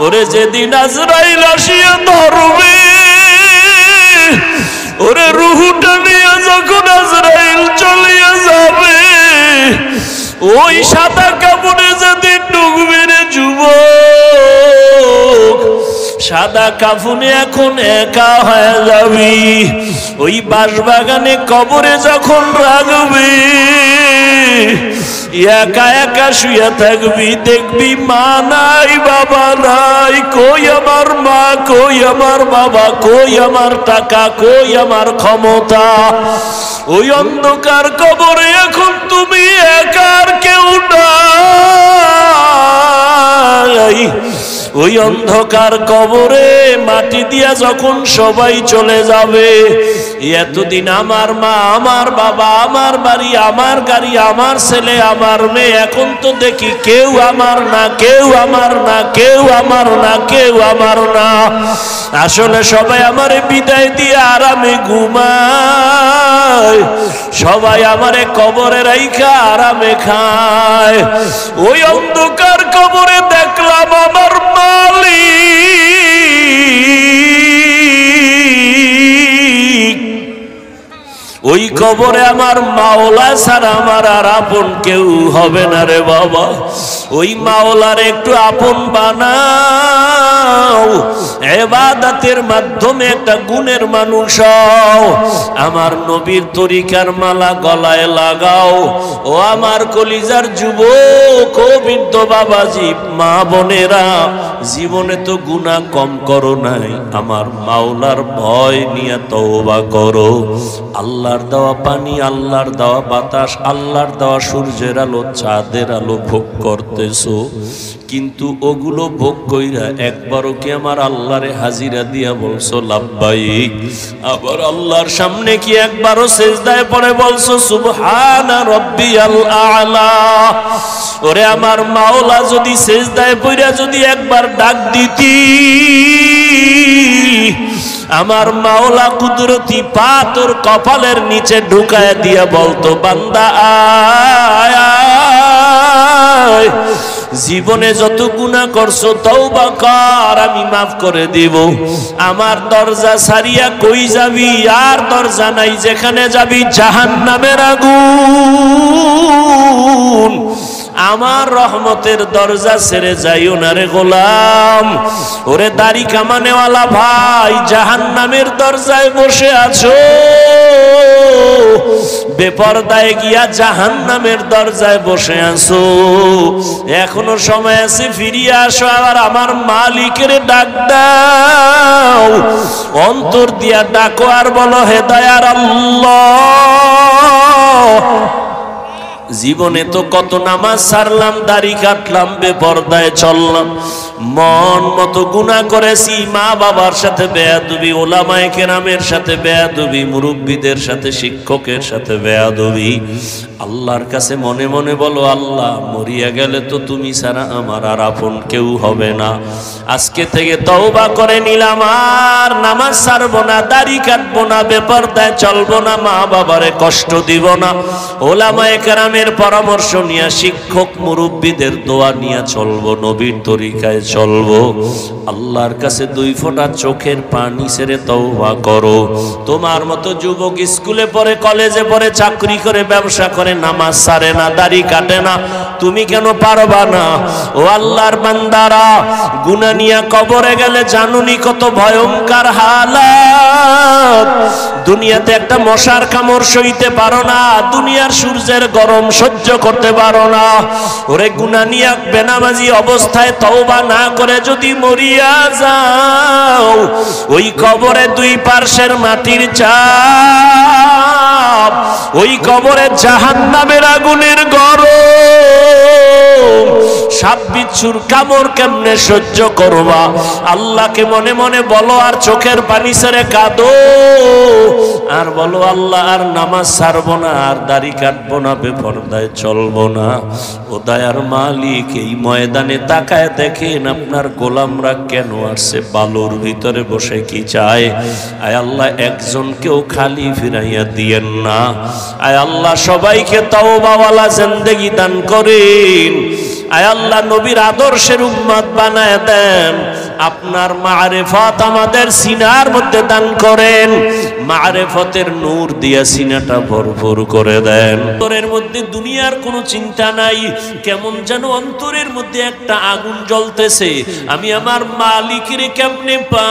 ওরে যেদিন আজরাইল আসিয়া ধরবে, ওরে রুহুটা নিয়ে যখন আজরাইল চলিয়া যাবে, ওই সাদা কাপড়ে যেদিন ঢুকবে রে যুবক, সাদা কাফনে এখন একা হয়ে যাবি। ওই বাঁশবাগানে কবরে যখন রাখবি, একা একা শুয়ে থাকবি, দেখবি মা নাই বাবা নাই, কই আমার মা, কই আমার বাবা, কই আমার টাকা, কই আমার ক্ষমতা। ওই অন্ধকার কবরে এখন তুমি একার কেউ নাই। ওই অন্ধকার কবরে মাটি দিয়া যখন সবাই চলে যাবে, এতদিন আমার মা, আমার বাবা, আমার বাড়ি, আমার গাড়ি, আমার ছেলে, আমার মেয়ে, এখন তো দেখি কেউ আমার না, কেউ আমার না, কেউ আমার না, কেউ আমার না। আসলে সবাই আমারে বিদায় দিয়ে আরামে ঘুমায়, সবাই আমারে কবরে রাইখা আরামে খায়। ওই অন্ধকার কবরে দেখলাম আমার মালিক, ওই কবরে আমার মাওলা ছাড়া আমার আর আপন কেউ হবে না রে বাবা। ওই মাওলার একটু আপন বানাও, ইবাদতের মাধ্যমে একটা গুণের মানুষ হও। আমার নবীর তরিকার মালা গলায় লাগাও। ও আমার কলিজার যুবক, ও বৃদ্ধ বাবাজি, মা বোনেরা, জীবনে তো গুনাহ কম করো নাই, আমার মাওলার ভয় নিয়ে তওবা করো। আল্লাহর দেওয়া পানি, আল্লাহর দেওয়া বাতাস, আল্লাহর দেওয়া সূর্যের আলো, চাঁদের আলো ভোগ করতেছো, কিন্তু ওগুলো ভোগ কইরা একবারও কি আমার আল্লাহরে হাজিরা দিয়া বলছো লাব্বাইক? আবার আল্লাহর সামনে কি একবারও সিজদায় পড়ে বলছো সুবহানা রাব্বিয়াল আ'লা? ওরে আমার মাওলা, যদি সিজদায় পড়া যদি একবার ডাক দিতি, আমার মাওলা কুদরতি পা তোর কপালের নিচে ঢুকায় দিয়া বলতো বান্দা আয় আয়, জীবনে যত গুনাহ করছো তওবা কর, আমি মাফ করে দিব। আমার দরজা ছাড়িয়া কই যাবি? আর দরজা নাই, যেখানে যাবি জাহান্নামের আগুন। আমার রহমতের দরজা ছেড়ে যাইও না রে গোলাম। ওরে দাড়ি কামানেওয়ালা ভাই, জাহান্নামের দরজায় বসে আছো, বেপরদায় গিয়া জাহান্নামের দরজায় বসে আছো। এখনো সময় আছে, ফিরিয়ে আসো, আবার আমার মালিকের ডাক দাও, অন্তর দিয়া ডাকো আর বলো হে দয়ার আল্লাহ, জীবনে তো কত নামাজ ছাড়লাম, দাড়ি কাটলাম, বেপরদায় চললাম, মন মতো গুনাহ করেছি, মা বাবার সাথে বেয়াদবি, ওলামায়ে কেরামের সাথে বেয়াদবি, মুরব্বীদের সাথে, শিক্ষকের সাথে বেয়াদবি। আল্লাহর কাছে মনে মনে বলো, আল্লাহ মরিয়া গেলে তো তুমি ছাড়া আমার আর আপন কেউ হবে না। আজকে থেকে তওবা করে নিলাম, আর নামাজ ছাড়বো না, দাড়ি কাটবো না, বেপরদায় চলবো না, মা বাবারে কষ্ট দিব না, ওলামায়ে কেরামের পরামর্শ নিয়ে, শিক্ষক মুরব্বীদের দোয়া নিয়ে চলবো, নবীর তরিকায় চলবো। আল্লাহর কাছে দুই ফোঁটা চোখের পানি ছেড়ে তওবা করো। তোমার মতো যুবক স্কুলে পড়ে, কলেজে পড়ে, চাকরি করে, ব্যবসা করে, নামাজ ছাড়ে না, দাড়ি কাটে না, তুমি কেন পারবা না? ও আল্লাহর বান্দারা, গুনাহ নিয়ে কবরে গেলে জানুনি কত ভয়ঙ্কর হালাত। দুনিয়াতে একটা মশার কামড় সইতে পারো না, দুনিয়ার সূর্যের গরম সহ্য করতে পারো না। ওরে গুনাহ নিয়ে বেনামাজি অবস্থায় তওবা না করে যদি মরিয়া যাও, ওই কবরে দুই পার্শ্বের মাটির চাপ, ওই কবরে জাহান্নামের আগুনের গরম, সাপ বিচ্ছুর কামড় কেমনে সহ্য করবা? আল্লাহকে মনে মনে বলো, আর চোখের পানি ছেড়ে কাঁদো, আর বলো আল্লাহ আর নামাজ ছাড়বো না, আর দাড়ি কাটবো না, বেপরদায় চলবো না। ও দয়ার মালিক, এই ময়দানে তাকায় দেখেন আপনার গোলামরা কেন আসছে, বালুর ভিতরে বসে কি চায়? আয় আল্লাহ, একজনকেও খালি ফিরাইয়া দিয়েন না। আয় আল্লাহ, সবাইকে তওবাওয়ালা জিন্দেগি দান করেন। আয় আল্লাহ নবীর আদর্শের উম্মত বানায় দেন। আপনার মারিফত আমাদের সিনার মধ্যে দান করেন, মারিফতের নূর দিয়া সিনাটা ভরপুর করে দেন। অন্তরের মধ্যে দুনিয়ার কোনো চিন্তা নাই, কেমন যেন অন্তরের মধ্যে একটা আগুন জ্বলতেছে, আমি আমার মালিকের কেমনে পাই,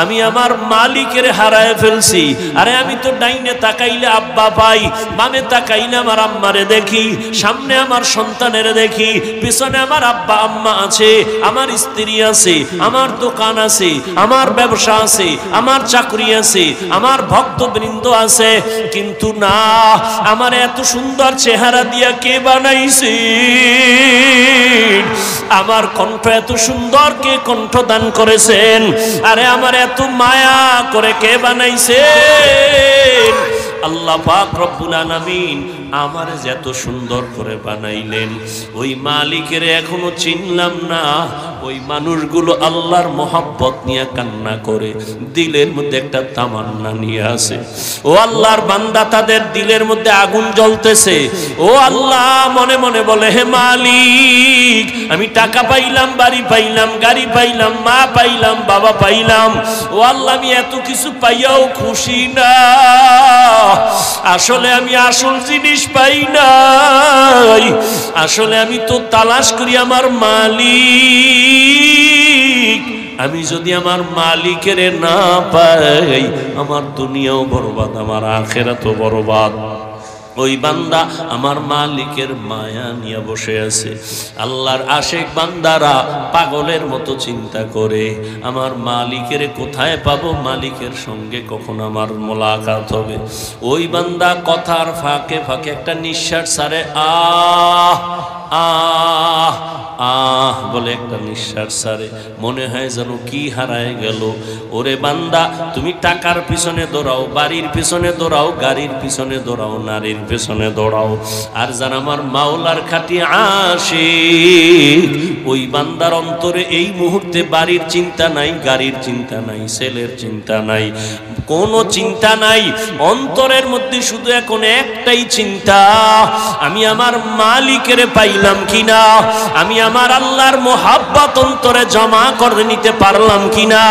আমি আমার মালিকের হারায় ফেলছি। আরে আমি তো ডাইনে তাকাইলে আব্বা পাই, বামে তাকাইলে আমার আম্মারে দেখি, সামনে আমার সন্তানের দেখি, পিছনে আমার আব্বা আম্মা আছে, আমার স্ত্রী আছে, আমার দোকান আছে, আমার ব্যবসা আছে, আমার চাকরি আছে, আমার ভক্তবৃন্দ আছে, কিন্তু না, আমার এত সুন্দর চেহারা দিয়া কে বানাইছে, আমার কণ্ঠ এত সুন্দর কে কণ্ঠ দান করেছেন, আরে আমার এত মায়া করে কে বানাইছেন? আল্লাহ পাক রব্বুল আলামিন আমার এত সুন্দর করে বানাইলেন, ওই মালিকের এখনো চিনলাম না। ওই মানুষগুলো আল্লাহর মহব্বত নিয়ে কান্না করে, দিলের মধ্যে একটা তামান্না নিয়ে আসে। ও আল্লাহর বান্দা, তাদের দিলের মধ্যে আগুন জ্বলতেছে। ও আল্লাহ মনে মনে বলে, হে মালিক, আমি টাকা পাইলাম, বাড়ি পাইলাম, গাড়ি পাইলাম, মা পাইলাম, বাবা পাইলাম, ও আল্লাহ আমি এত কিছু পাইয়াও খুশি না, আসলে আমি আসল জিনিস পাই নাই, আসলে আমি তো তালাশ করি আমার মালিক, আমি যদি আমার মালিকের না পাই আমার দুনিয়াও বরবাদ, আমার আখিরাতও বরবাদ। ওই বান্দা আমার মালিকের মায়া নিয়ে বসে আছে। আল্লাহর আশেক বান্দারা পাগলের মতো চিন্তা করে, আমার মালিকের কোথায় পাবো, মালিকের সঙ্গে কখন আমার মোলাকাত হবে। ওই বান্দা কথার ফাঁকে ফাঁকে একটা নিঃশ্বাস ছাড়ে, আহ আহ আহ বলে একটা নিঃশ্বাস ছাড়ে, মনে হয় যেন কি হারায় গেল। ওরে বান্দা, তুমি টাকার পিছনে দৌড়াও, বাড়ির পিছনে দৌড়াও, গাড়ির পিছনে দৌড়াও, নারীর পেছনে দৌড়াও, আর যারা আমার মাওলার খাঁটি আশিক, ওই বান্দার অন্তরে এই মুহূর্তে বাড়ির চিন্তা নাই, গাড়ির চিন্তা নাই, ছেলের চিন্তা নাই, কোনো চিন্তা নাই, অন্তরের মধ্যে শুধু এখন একটাই চিন্তা, আমি আমার মালিকের পাইলাম কিনা, আমি আমার আল্লাহর মোহাব্বত অন্তরে জমা করে নিতে পারলাম কিনা,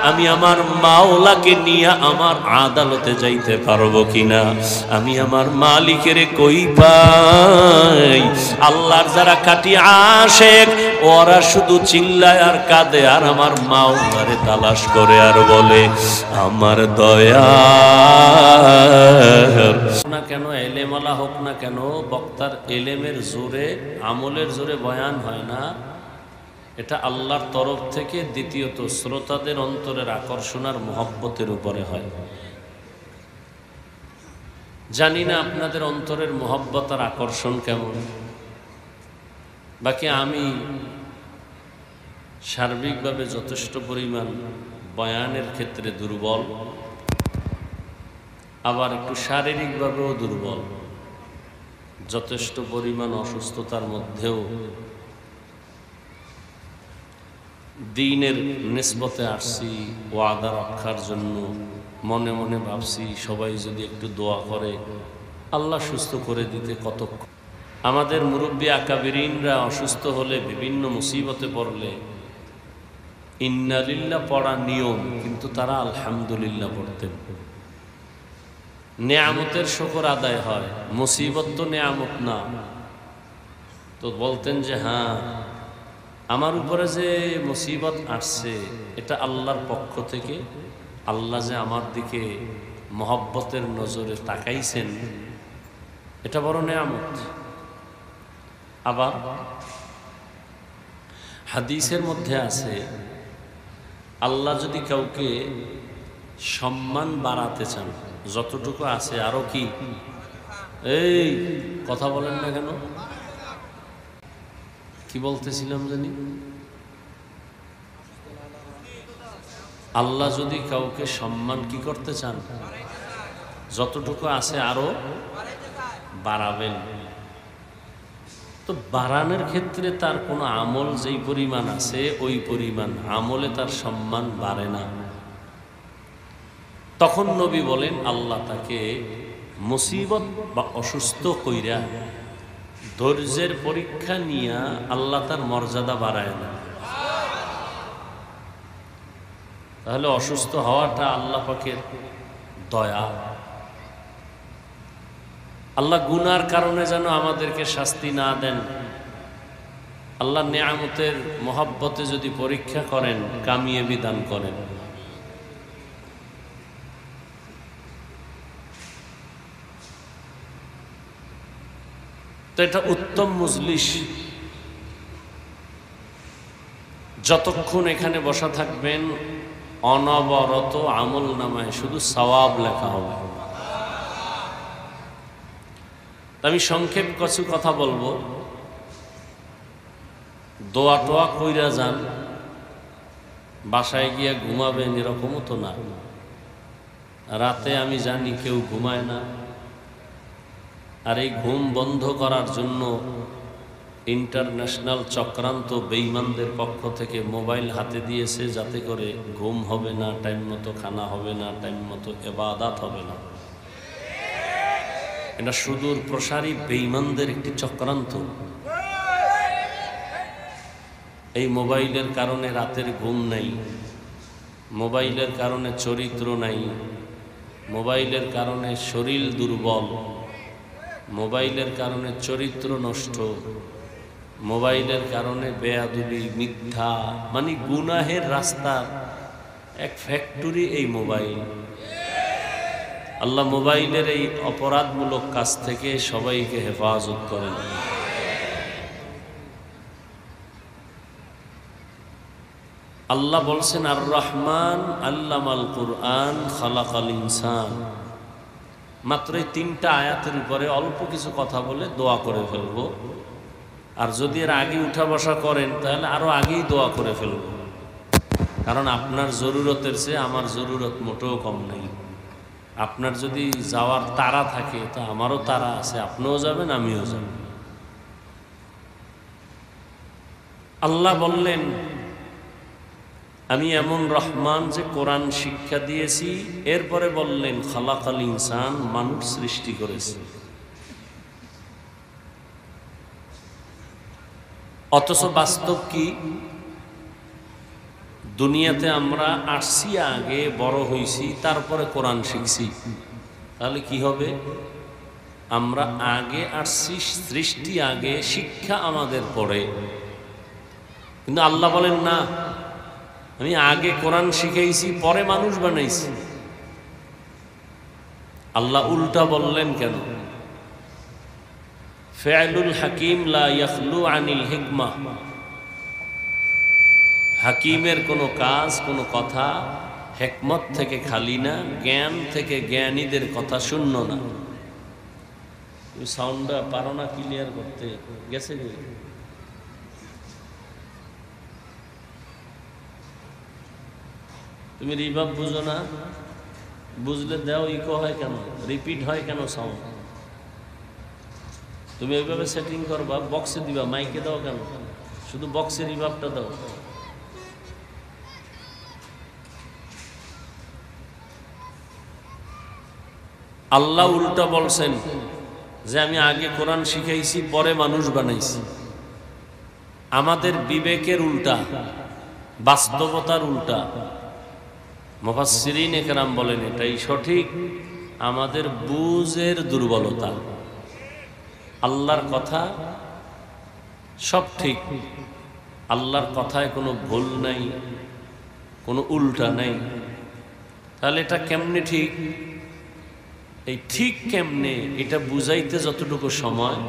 আমি আমার মাওলাকে নিয়ে আমার আদালতে যাইতে পারবো কিনা, আমি আমার মালিকের কই পাই। আল্লাহর যারা খাঁটি আশেক ওরা শুধু চিল্লায় আর কাঁদে, আর আমার মাওলারে তালাশ করে আর বলে, আমার দয়া না কেন, এলেমওয়ালা হোক না কেন, বক্তার এলেমের জোরে, আমলের জোরে বয়ান হয় না, এটা আল্লাহর তরফ থেকে। দ্বিতীয়ত শ্রোতাদের অন্তরের আকর্ষণ আর মহব্বতের উপরে হয়। জানি না আপনাদের অন্তরের মহব্বত আর আকর্ষণ কেমন, বাকি আমি সার্বিকভাবে যথেষ্ট পরিমাণ বয়ানের ক্ষেত্রে দুর্বল, আবার একটু শারীরিকভাবেও দুর্বল, যথেষ্ট পরিমাণ অসুস্থতার মধ্যেও দ্বীনের নিসবতে আসছি ওয়াদা রক্ষার জন্য। মনে মনে ভাবছি সবাই যদি একটু দোয়া করে আল্লাহ সুস্থ করে দিতে কতক্ষণ। আমাদের মুরব্বী আকাবিরিনরা অসুস্থ হলে, বিভিন্ন মুসিবতে পড়লে ইন্নালিল্লাহ পড়া নিয়ম, কিন্তু তারা আলহামদুলিল্লাহ পড়তেন। নেয়ামতের শুকর আদায় হয়, মুসিবত তো নেয়ামত না। তো বলতেন যে হ্যাঁ, আমার উপরে যে মুসিবত আসছে এটা আল্লাহর পক্ষ থেকে, আল্লাহ যে আমার দিকে মহব্বতের নজরে তাকাইছেন, এটা বড় নেয়ামত। আবার হাদিসের মধ্যে আছে, আল্লাহ যদি কাউকে সম্মান বাড়াতে চান, যতটুকু আছে আরো কি, এই কথা বলেন না কেন, কি বলতেছিলাম জানি, আল্লাহ যদি কাউকে সম্মান কি করতে চান, যতটুকু আছে আরো বাড়াবেন। তো বাড়ানোর ক্ষেত্রে তার কোনো আমল যেই পরিমাণ আছে ওই পরিমাণ আমলে তার সম্মান বাড়ে না। তখন নবী বলেন, আল্লাহ তাকে মুসিবত বা অসুস্থ কইরা ধৈর্যের পরীক্ষা নিয়ে আল্লাহ তার মর্যাদা বাড়ায় না। তাহলে অসুস্থ হওয়াটা আল্লাহ পাকের দয়া। আল্লাহ গুনার কারণে যেন আমাদেরকে শাস্তি না দেন। আল্লাহ নেয়ামতের মহাব্বতে যদি পরীক্ষা করেন, কামিয়াবি দান করেন। তো এটা উত্তম মজলিস। যতক্ষণ এখানে বসা থাকবেন অনবরত আমল নামায় শুধু সওয়াব লেখা হবে। আমি সংক্ষেপ কিছু কথা বলবো। দোয়া টোয়া কইরা যান, বাসায় গিয়া ঘুমাবেন এরকমও তো না। রাতে আমি জানি কেউ ঘুমায় না, আর এই ঘুম বন্ধ করার জন্য ইন্টারন্যাশনাল চক্রান্ত বেঈমানদের পক্ষ থেকে মোবাইল হাতে দিয়েছে, যাতে করে ঘুম হবে না, টাইম মতো খানা হবে না, টাইম মতো ইবাদত হবে না। এটা সুদূর প্রসারী বেঈমানদের একটি চক্রান্ত। এই মোবাইলের কারণে রাতের ঘুম নাই, মোবাইলের কারণে চরিত্র নাই, মোবাইলের কারণে শরীর দুর্বল, মোবাইলের কারণে চরিত্র নষ্ট, মোবাইলের কারণে বেয়াদবি, মিথ্যা, মানে গুনাহের রাস্তার এক ফ্যাক্টরি এই মোবাইল। আল্লাহ মোবাইলের এই অপরাধমূলক কাজ থেকে সবাইকে হেফাজত করেন। আল্লাহ বলছেন আর রহমান আল্লামাল কুরআন খালাকাল ইনসান। মাত্র এই 3টা আয়াতের উপরে অল্প কিছু কথা বলে দোয়া করে ফেলবো। আর যদি এর আগে উঠা বসা করেন তাহলে আরো আগেই দোয়া করে ফেলবো, কারণ আপনার জরুরতের চেয়ে আমার জরুরত মোটেও কম নেই। আপনার যদি যাওয়ার তাড়া থাকে তো আমারও তাড়া আছে, আপনিও যাবেন আমিও যাব। আল্লাহ বললেন আমি এমন রহমান যে কোরআন শিক্ষা দিয়েছি। এরপরে বললেন খালাকাল ইনসান, মানুষ সৃষ্টি করেছে। অথচ বাস্তব কি? দুনিয়াতে আমরা আসছি আগে, বড় হইছি, তারপরে কোরআন শিখছি। তাহলে কি হবে? আমরা আগে আসছি, সৃষ্টি আগে, শিক্ষা আমাদের পরে। কিন্তু আল্লাহ বলেন না, আমি আগে কোরআন শিখাইছি, পরে মানুষ বানাইছি। আল্লাহ উল্টা বললেন কেন? ফিআলুল হাকিম লা ইয়াখলু আনিল হিকমা। হাকিমের কোনো কাজ, কোনো কথা হিকমত থেকে খালি না, জ্ঞান থেকে জ্ঞানীদের কথা শূন্য না। তুমি সাউন্ডটা পারো না ক্লিয়ার করতে? গেছে কি? তুমি রিভার্ব বুঝো না? বুঝলে দাও, ইকো হয় কেন, রিপিট হয় কেন সাউন্ড? তুমি এইভাবে সেটিং করবা, বক্সে দিবা, মাইকে দাও কেন? শুধু বক্সে রিভার্বটা দাও। আল্লাহ উল্টা বলছেন যে আমি আগে কোরআন শিখাইছি, পরে মানুষ বানাইছি। আমাদের বিবেকের উল্টা, বাস্তবতার উল্টা। মুফাসসিরিন একরাম বলেন এটাই সঠিক। আমাদের বুঝের দুর্বলতা। আল্লাহর কথা সব ঠিক, আল্লাহর কথায় কোনো ভুল নাই, কোনো উল্টা নাই। তাহলে এটা কেমনে ঠিক? এই ঠিক কেমনে এটা বুঝাইতে যতটুকু সময়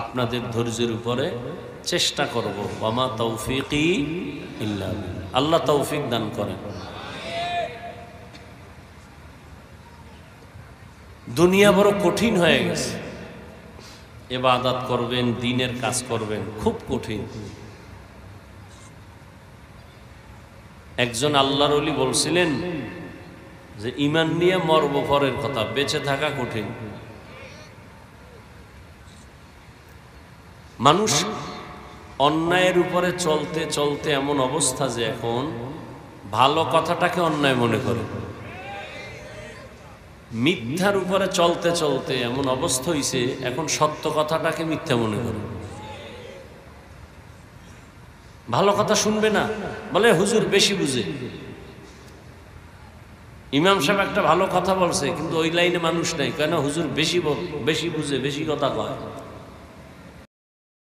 আপনাদের ধৈর্যের উপরে চেষ্টা করব। ওয়ামা তৌফিকি ইল্লা বিল্লাহ। আল্লাহ তৌফিক দান করেন। দুনিয়া বড় কঠিন হয়ে গেছে। ইবাদত করবেন, দ্বীনের কাজ করবেন, খুব কঠিন। একজন আল্লাহর ওলি বলছিলেন যে ঈমান নিয়ে মরব পরের কথা, বেঁচে থাকা কঠিন। মানুষ অন্যায়ের উপরে চলতে চলতে এমন অবস্থা যে এখন ভালো কথাটাকে অন্যায় মনে করে। মিথ্যার উপরে চলতে চলতে এমন অবস্থা হইছে এখন সত্য কথাটাকে মিথ্যা মনে করে, ভালো কথা শুনবে না, বলে হুজুর বেশি বুঝে। ইমাম সাহেব একটা ভালো কথা বলছে কিন্তু ওই লাইনে মানুষ নাই, কেন হুজুর বেশি বুঝে, বেশি কথা কয়।